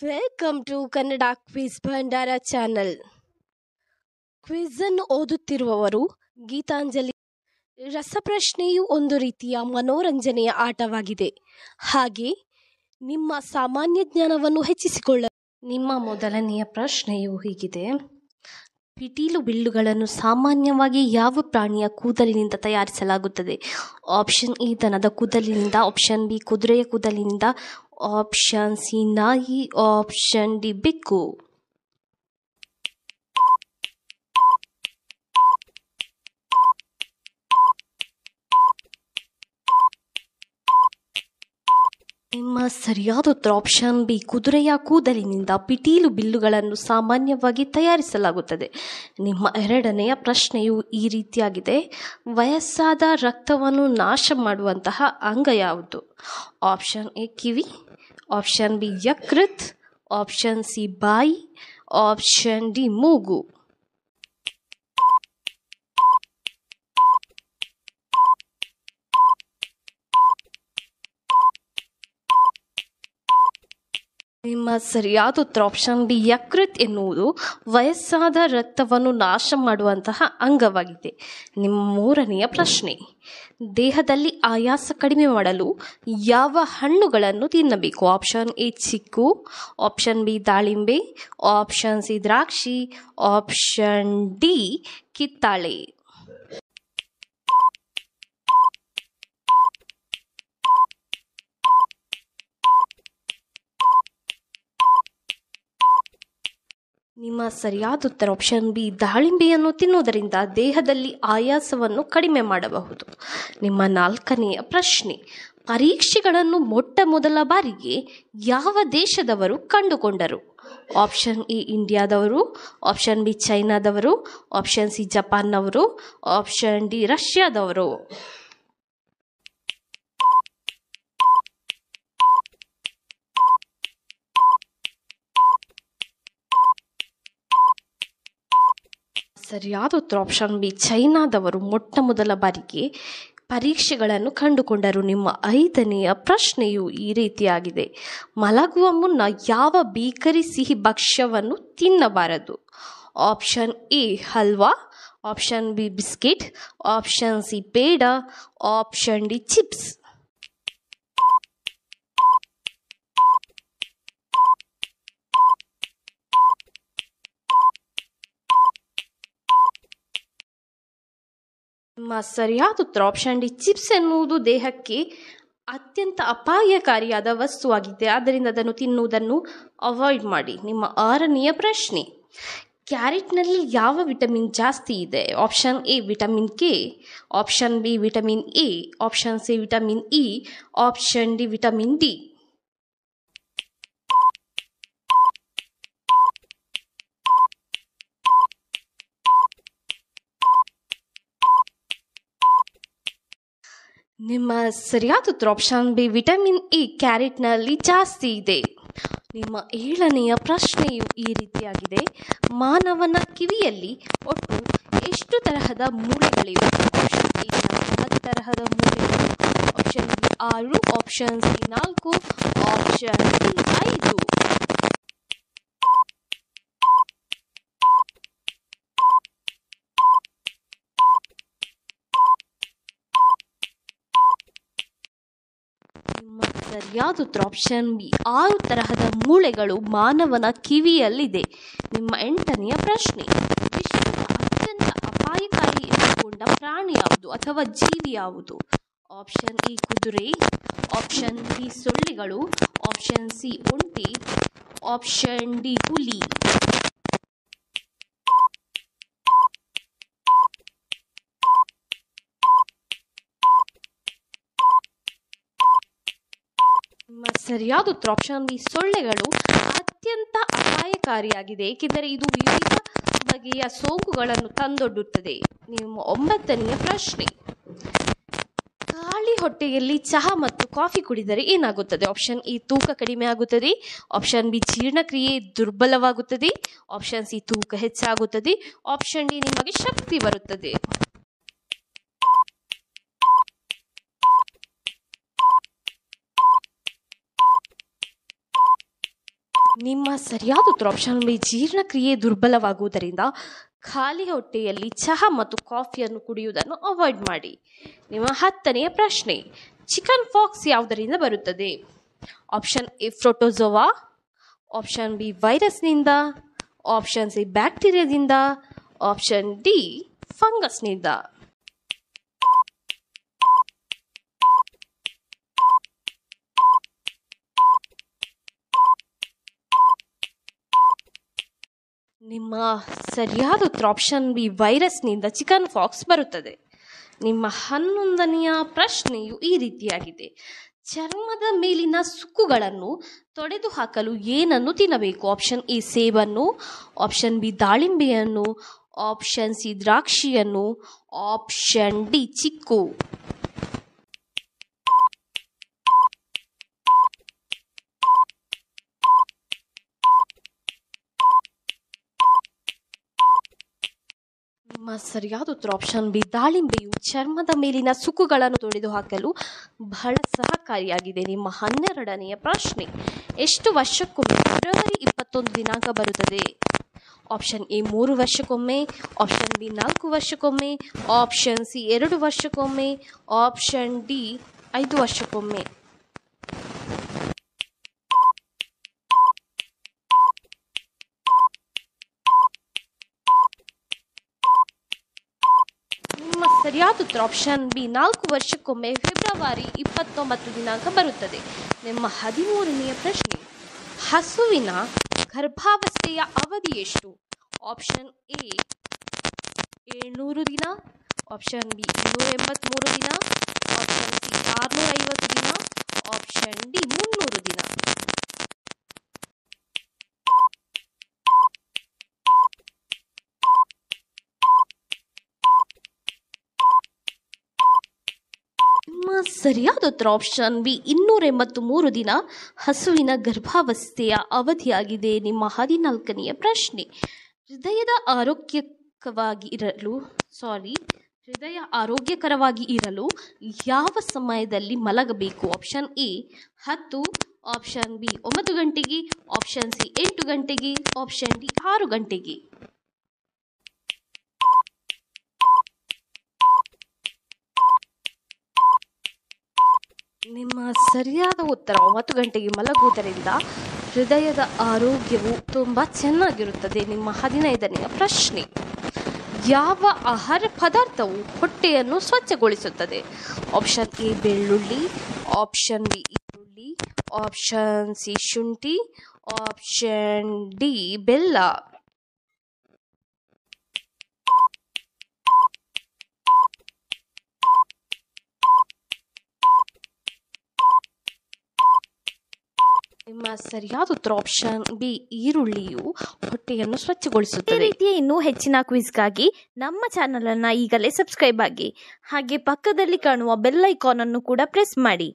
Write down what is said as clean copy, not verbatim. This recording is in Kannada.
Welcome to Kannada quiz Bhandara channel. Quiz ಅನ್ನು ಓದುತ್ತಿರುವವರು ಗೀತಾಂಜಲಿ. ರಸಪ್ರಶ್ನೆಯು ಒಂದು ರೀತಿಯ ಮನೋರಂಜನೆಯ ಆಟವಾಗಿದೆ. ಹಾಗೆ ನಿಮ್ಮ ಸಾಮಾನ್ಯ ಜ್ಞಾನವನ್ನು ಹೆಚ್ಚಿಸಿಕೊಳ್ಳಲು ನಿಮ್ಮ ಮೊದಲನೆಯ ಪ್ರಶ್ನೆಯು ಹೀಗಿದೆ: ಪಿಟೀಲು ಬಿಲ್ಲುಗಳನ್ನು ಸಾಮಾನ್ಯವಾಗಿ ಯಾವ ಪ್ರಾಣಿಯ ಕೂದಲಿನಿಂದ ತಯಾರಿಸಲಾಗುತ್ತದೆ? ಆಪ್ಷನ್ ಎ ದನದ ಕೂದಲಿನಿಂದ, ಆಪ್ಷನ್ ಬಿ ಕುದುರೆಯ ಕೂದಲಿನಿಂದ, ಆಪ್ಷನ್ ಸಿ ನಾಯಿ, ಆಪ್ಷನ್ ಡಿ ಬೆಕ್ಕು. ನಿಮ್ಮ ಸರಿಯಾದ ಉತ್ತರ ಆಪ್ಷನ್ ಬಿ ಕುದುರೆಯ ಕೂದಲಿನಿಂದ ಪಿಟೀಲು ಬಿಲ್ಲುಗಳನ್ನು ಸಾಮಾನ್ಯವಾಗಿ ತಯಾರಿಸಲಾಗುತ್ತದೆ. ನಿಮ್ಮ ಎರಡನೆಯ ಪ್ರಶ್ನೆಯು ಈ ರೀತಿಯಾಗಿದೆ: ವಯಸ್ಸಾದ ರಕ್ತವನ್ನು ನಾಶ ಮಾಡುವಂತಹ ಅಂಗ ಯಾವುದು? ಆಪ್ಷನ್ ಎ ಕಿವಿ, ಆಪ್ಷನ್ ಬಿ ಯಕೃತ್, ಆಪ್ಷನ್ ಸಿ ಬಾಯಿ, ಆಪ್ಷನ್ ಡಿ ಮೂಗು. ನಿಮ್ಮ ಸರಿಯಾದ ಉತ್ತರ ಆಪ್ಷನ್ ಬಿ ಯಕೃತ್ ಎನ್ನುವುದು ವಯಸ್ಸಾದ ರಕ್ತವನ್ನು ನಾಶ ಮಾಡುವಂತಹ ಅಂಗವಾಗಿದೆ. ನಿಮ್ಮ ಮೂರನೆಯ ಪ್ರಶ್ನೆ: ದೇಹದಲ್ಲಿ ಆಯಾಸ ಕಡಿಮೆ ಮಾಡಲು ಯಾವ ಹಣ್ಣುಗಳನ್ನು ತಿನ್ನಬೇಕು? ಆಪ್ಷನ್ ಎ ಚಿಕ್ಕು, ಆಪ್ಷನ್ ಬಿ ದಾಳಿಂಬೆ, ಆಪ್ಷನ್ ಸಿ ದ್ರಾಕ್ಷಿ, ಆಪ್ಷನ್ ಡಿ ಕಿತ್ತಾಳೆ. ನಿಮ್ಮ ಸರಿಯಾದ ಉತ್ತರ ಆಪ್ಷನ್ ಬಿ ದಾಳಿಂಬೆಯನ್ನು ತಿನ್ನುವುದರಿಂದ ದೇಹದಲ್ಲಿ ಆಯಾಸವನ್ನು ಕಡಿಮೆ ಮಾಡಬಹುದು. ನಿಮ್ಮ ನಾಲ್ಕನೆಯ ಪ್ರಶ್ನೆ: ಪರೀಕ್ಷೆಗಳನ್ನು ಮೊಟ್ಟ ಮೊದಲ ಬಾರಿಗೆ ಯಾವ ದೇಶದವರು ಕಂಡುಕೊಂಡರು? ಆಪ್ಷನ್ ಎ ಇಂಡಿಯಾದವರು, ಆಪ್ಷನ್ ಬಿ ಚೈನಾದವರು, ಆಪ್ಷನ್ ಸಿ ಜಪಾನ್ನವರು, ಆಪ್ಷನ್ ಡಿ ರಷ್ಯಾದವರು. ಸರಿಯಾದ ಉತ್ತರ ಆಪ್ಷನ್ ಬಿ ಚೈನಾದವರು ಮೊಟ್ಟ ಮೊದಲ ಬಾರಿಗೆ ಪರೀಕ್ಷೆಗಳನ್ನು ಕಂಡುಕೊಂಡರು. ನಿಮ್ಮ ಐದನೆಯ ಪ್ರಶ್ನೆಯು ಈ ರೀತಿಯಾಗಿದೆ: ಮಲಗುವ ಮುನ್ನ ಯಾವ ಬೇಕರಿ ಸಿಹಿ ಭಕ್ಷ್ಯವನ್ನು ತಿನ್ನಬಾರದು? Option A halwa, option B biscuit, option C peda, option D chips. ನಿಮ್ಮ ಸರಿಯಾದ ಉತ್ತರ ಆಪ್ಷನ್ ಡಿ ಚಿಪ್ಸ್ ಎನ್ನುವುದು ದೇಹಕ್ಕೆ ಅತ್ಯಂತ ಅಪಾಯಕಾರಿಯಾದ ವಸ್ತುವಾಗಿದೆ. ಆದ್ದರಿಂದ ಅದನ್ನು ತಿನ್ನುವುದನ್ನು ಅವಾಯ್ಡ್ ಮಾಡಿ. ನಿಮ್ಮ ಆರನೆಯ ಪ್ರಶ್ನೆ: ಕ್ಯಾರೆಟ್ನಲ್ಲಿ ಯಾವ ವಿಟಮಿನ್ ಜಾಸ್ತಿ ಇದೆ? Option A vitamin K, option B vitamin A, option C vitamin E, option D vitamin D. ನಿಮ್ಮ ಸರಿಯಾದ ಉತ್ತರ ಆಪ್ಷನ್ ಬಿ ವಿಟಮಿನ್ ಇ ಕ್ಯಾರೆಟ್ನಲ್ಲಿ ಜಾಸ್ತಿ ಇದೆ. ನಿಮ್ಮ ಏಳನೆಯ ಪ್ರಶ್ನೆಯು ಈ ರೀತಿಯಾಗಿದೆ: ಮಾನವನ ಕಿವಿಯಲ್ಲಿ ಒಟ್ಟು ಎಷ್ಟು ತರಹದ ಮೂಳೆಗಳಿವೆ? ಆಪ್ಷನ್ ಎ 4 ತರಹದ ಮೂಳೆಗಳು, option B 6, option C 4, option D 5. ನಿಮ್ಮ ಸರಿಯಾದ ಉತ್ತರ ಆಪ್ಷನ್ ಬಿ 6 ತರಹದ ಮೂಳೆಗಳು ಮಾನವನ ಕಿವಿಯಲ್ಲಿದೆ. ನಿಮ್ಮ ಎಂಟನೆಯ ಪ್ರಶ್ನೆ: ವಿಶ್ವದ ಅತ್ಯಂತ ಅಪಾಯಕಾರಿ ಎನಿಸಿಕೊಂಡ ಪ್ರಾಣಿ ಯಾವುದು ಅಥವಾ ಜೀವಿ ಯಾವುದು? ಆಪ್ಷನ್ ಎ ಕುದುರೆ, ಆಪ್ಷನ್ ಬಿ ಸೊಳ್ಳೆಗಳು, ಆಪ್ಷನ್ ಸಿ ಒಂಟೆ, ಆಪ್ಷನ್ ಡಿ ಹುಲಿ. ನಿಮ್ಮ ಸರಿಯಾದ ಉತ್ತರ ಆಪ್ಷನ್ ಬಿ ಸೊಳ್ಳೆಗಳು ಅತ್ಯಂತ ಅಪಾಯಕಾರಿಯಾಗಿದೆ, ಏಕೆಂದರೆ ಇದು ವಿವಿಧ ಬಗೆಯ ಸೋಂಕುಗಳನ್ನು ತಂದೊಡ್ಡುತ್ತದೆ. ನಿಮ್ಮ ಒಂಬತ್ತನೆಯ ಪ್ರಶ್ನೆ: ಖಾಲಿ ಹೊಟ್ಟೆಯಲ್ಲಿ ಚಹಾ ಮತ್ತು ಕಾಫಿ ಕುಡಿದರೆ ಏನಾಗುತ್ತದೆ? ಆಪ್ಷನ್ ಎ ತೂಕ ಕಡಿಮೆ ಆಗುತ್ತದೆ, ಆಪ್ಷನ್ ಬಿ ಜೀರ್ಣಕ್ರಿಯೆ ದುರ್ಬಲವಾಗುತ್ತದೆ, ಆಪ್ಷನ್ ಸಿ ತೂಕ ಹೆಚ್ಚಾಗುತ್ತದೆ, ಆಪ್ಷನ್ ಡಿ ನಿಮಗೆ ಶಕ್ತಿ ಬರುತ್ತದೆ. ನಿಮ್ಮ ಸರಿಯಾದ ಉತ್ತರ ಆಪ್ಷನ್ ಬಿ ಜೀರ್ಣಕ್ರಿಯೆ ದುರ್ಬಲವಾಗುವುದರಿಂದ ಖಾಲಿ ಹೊಟ್ಟೆಯಲ್ಲಿ ಚಹಾ ಮತ್ತು ಕಾಫಿಯನ್ನು ಕುಡಿಯುವುದನ್ನು ಅವಾಯ್ಡ್ ಮಾಡಿ. ನಿಮ್ಮ 10ನೆಯ ಪ್ರಶ್ನೆ, ಚಿಕನ್ ಫಾಕ್ಸ್ ಯಾವುದರಿಂದ ಬರುತ್ತದೆ? Option A protozoa, option B ವೈರಸ್ನಿಂದ, ಆಪ್ಷನ್ ಸಿ ಬ್ಯಾಕ್ಟೀರಿಯಾದಿಂದ, ಆಪ್ಷನ್ ಡಿ ಫಂಗಸ್ನಿಂದ. ನಿಮ್ಮ ಸರಿಯಾದ ಉತ್ತರ ಆಪ್ಷನ್ ಬಿ ವೈರಸ್ನಿಂದ ಚಿಕನ್ ಫಾಕ್ಸ್ ಬರುತ್ತದೆ. ನಿಮ್ಮ 11ನೆಯ ಪ್ರಶ್ನೆಯು ಈ ರೀತಿಯಾಗಿದೆ. ಚರ್ಮದ ಮೇಲಿನ ಸುಕ್ಕುಗಳನ್ನು ತೊಡೆದುಹಾಕಲು ಏನನ್ನು ತಿನ್ನಬೇಕು? ಆಪ್ಷನ್ ಎ ಸೇಬನ್ನು, ಆಪ್ಷನ್ ಬಿ ದಾಳಿಂಬೆಯನ್ನು, ಆಪ್ಷನ್ ಸಿ ದ್ರಾಕ್ಷಿಯನ್ನು, ಆಪ್ಷನ್ ಡಿ ಚಿಕ್ಕು. ನಿಮ್ಮ ಸರಿಯಾದ ಉತ್ತರ ಆಪ್ಷನ್ ಬಿ ದಾಳಿಂಬೆಯು ಚರ್ಮದ ಮೇಲಿನ ಸುಕ್ಕುಗಳನ್ನು ತೊಡೆದುಹಾಕಲು ಬಹಳ ಸಹಕಾರಿಯಾಗಿದೆ. ನಿಮ್ಮ 12ನೆಯ ಪ್ರಶ್ನೆ, ಎಷ್ಟು ವರ್ಷಕ್ಕೊಮ್ಮೆ ಫೆಬ್ರವರಿ 21 ದಿನಾಂಕ ಬರುತ್ತದೆ? ಆಪ್ಷನ್ ಎ 3 ವರ್ಷಕ್ಕೊಮ್ಮೆ, ಆಪ್ಷನ್ ಬಿ 4 ವರ್ಷಕ್ಕೊಮ್ಮೆ, ಆಪ್ಷನ್ ಸಿ 2 ವರ್ಷಕ್ಕೊಮ್ಮೆ, ಆಪ್ಷನ್ ಡಿ 5 ವರ್ಷಕ್ಕೊಮ್ಮೆ. ನಿಮ್ಮ ಸರಿಯಾದ ಉತ್ತರ ಆಪ್ಷನ್ ಬಿ 4 ವರ್ಷಕ್ಕೊಮ್ಮೆ ಫೆಬ್ರವರಿ 29 ದಿನಾಂಕ ಬರುತ್ತದೆ. ನಿಮ್ಮ 13ನೆಯ ಪ್ರಶ್ನೆ, ಹಸುವಿನ ಗರ್ಭಾವಸ್ಥೆಯ ಅವಧಿ ಎಷ್ಟು? ಆಪ್ಷನ್ ಎ 700 ದಿನ, ಆಪ್ಷನ್ ಬಿ 283 ದಿನ, ಆಪ್ಷನ್ ಸಿ 650 ದಿನ, ಆಪ್ಷನ್ ಡಿ 300 ದಿನ. ನಿಮ್ಮ ಸರಿಯಾದ ಉತ್ತರ ಆಪ್ಷನ್ ಬಿ 283 ದಿನ ಹಸುವಿನ ಗರ್ಭಾವಸ್ಥೆಯ ಅವಧಿಯಾಗಿದೆ. ನಿಮ್ಮ 14ನೆಯ ಪ್ರಶ್ನೆ, ಹೃದಯ ಆರೋಗ್ಯಕರವಾಗಿ ಇರಲು ಯಾವ ಸಮಯದಲ್ಲಿ ಮಲಗಬೇಕು? ಆಪ್ಷನ್ ಎ 10, ಆಪ್ಷನ್ ಬಿ 9 ಗಂಟೆಗೆ, ಆಪ್ಷನ್ ಸಿ 8 ಗಂಟೆಗೆ, ಆಪ್ಷನ್ ಡಿ 6 ಗಂಟೆಗೆ. ನಿಮ್ಮ ಸರಿಯಾದ ಉತ್ತರ 9 ಗಂಟೆಗೆ ಮಲಗುವುದರಿಂದ ಹೃದಯದ ಆರೋಗ್ಯವು ತುಂಬ ಚೆನ್ನಾಗಿರುತ್ತದೆ. ನಿಮ್ಮ 15ನೆಯ ಪ್ರಶ್ನೆ, ಯಾವ ಆಹಾರ ಪದಾರ್ಥವು ಹೊಟ್ಟೆಯನ್ನು ಸ್ವಚ್ಛಗೊಳಿಸುತ್ತದೆ? ಆಪ್ಷನ್ ಎ ಬೆಳ್ಳುಳ್ಳಿ, ಆಪ್ಷನ್ ಬಿ ಈರುಳ್ಳಿ, ಆಪ್ಷನ್ ಸಿ ಶುಂಠಿ, ಆಪ್ಷನ್ ಡಿ ಬೆಲ್ಲ. ನಿಮ್ಮ ಸರಿಯಾದ ಉತ್ತರ ಆಪ್ಷನ್ ಬಿ ಈರುಳ್ಳಿಯು ಹೊಟ್ಟೆಯನ್ನು ಸ್ವಚ್ಛಗೊಳಿಸುತ್ತದೆ. ಈ ರೀತಿಯ ಇನ್ನೂ ಹೆಚ್ಚಿನ ಕ್ವಿಜ್ಗಾಗಿ ನಮ್ಮ ಚಾನಲ್ ಅನ್ನು ಈಗಲೇ ಸಬ್ಸ್ಕ್ರೈಬ್ ಆಗಿ, ಹಾಗೆ ಪಕ್ಕದಲ್ಲಿ ಕಾಣುವ ಬೆಲ್ ಐಕಾನ್ ಅನ್ನು ಕೂಡ ಪ್ರೆಸ್ ಮಾಡಿ.